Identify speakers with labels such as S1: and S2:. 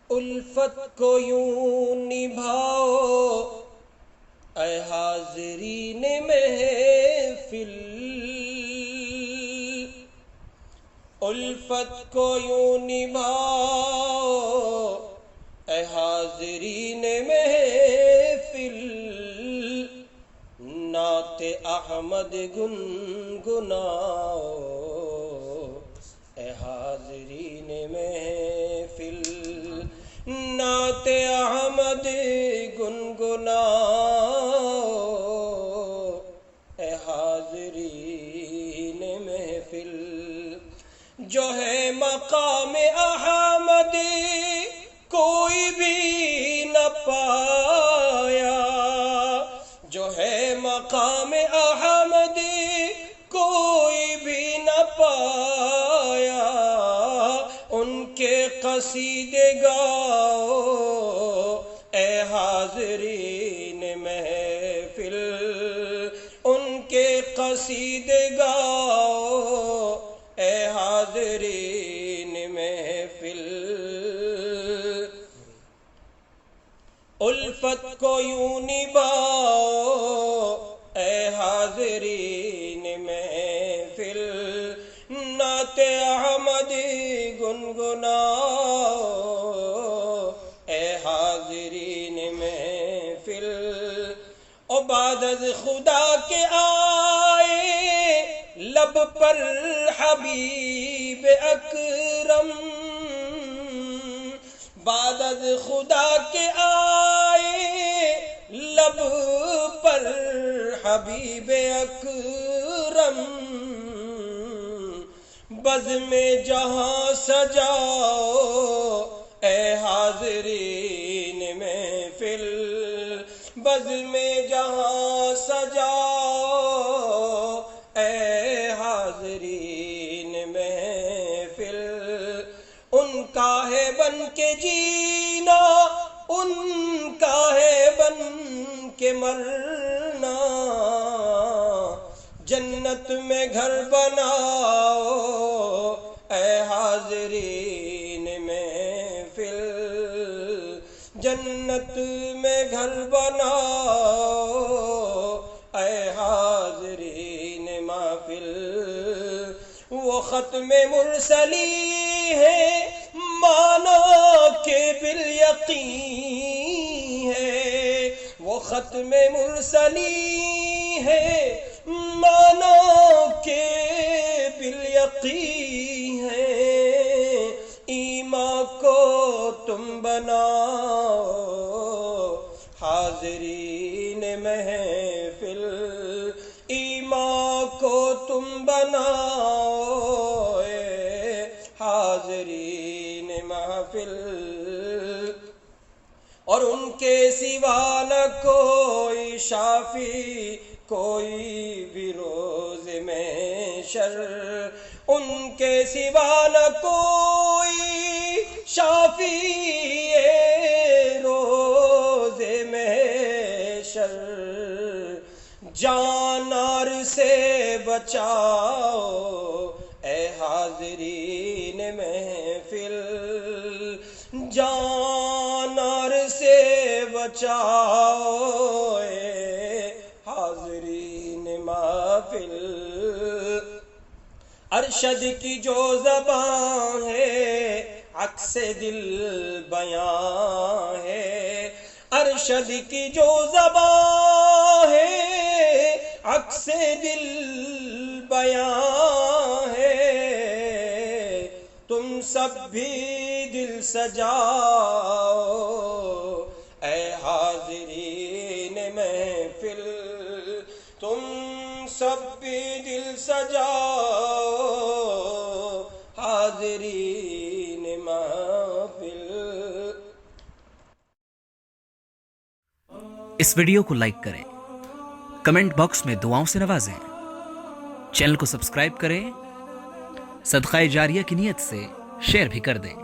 S1: الفت کو یوں نبھاؤ اے حاضرین محفل، الفت کو یوں نبھاؤ اے حاضرین محفل، نعت احمد گنگناؤ اے حاضرین محفل، نعت احمد گنگناؤ اے حاضرین محفل، جو ہے مقام احمد کوئی بھی نہ پایا، جو ہے مقام احمد کوئی بھی نہ پایا، ان کے قصیدے گاؤ اے حاضرین محفل، ان کے قصیدے گاؤ اے حاضرین محفل، الفت کو یوں نبھاؤ اے حاضرین محفل، نعت احمد گنگناؤ اے حاضرین محفل، عبادت خدا کے آئے لب پر حبیب اکرم، عبادت خدا کے آئے لب پر حبیب اکرم، بزم جہاں سجاؤ اے حاضرین محفل، بزم جہاں سجاؤ اے حاضرین محفل، ان کا ہے بن کے جینا، ان کا ہے بن کے مرنا، جنت میں گھر بناؤ اے حاضرین محفل، جنت میں گھر بناؤ اے حاضرین محفل، وہ ختم مرسلی ہے مانو کہ بالیقین ہے، وہ ختم مرسلی ہے مانو کہ بالیقین ہے، ایمان کو تم بناؤ حاضرین محفل، ایمان کو تم بناؤ اے حاضرین محفل، اور ان کے سوا نہ کوئی شافی کوئی بھی روز محشر، ان کے سوا نہ کوئی شافی روز محشر، جان نار سے بچاؤ اے حاضرین محفل، جان نار سے بچاؤ اے حاضرین محفل، ارشد کی جو زبان ہے عکس دل بیان ہے، ارشد کی جو زبان ہے عکس دل بیان ہے، تم سب بھی دل سجاؤ اے حاضرین محفل، تم سب بھی دل سجاؤ حاضرین محفل۔
S2: اس ویڈیو کو لائک کریں، کمنٹ باکس میں دعاؤں سے نوازیں، چینل کو سبسکرائب کریں، صدقہ جاریہ کی نیت سے شیئر بھی کر دیں۔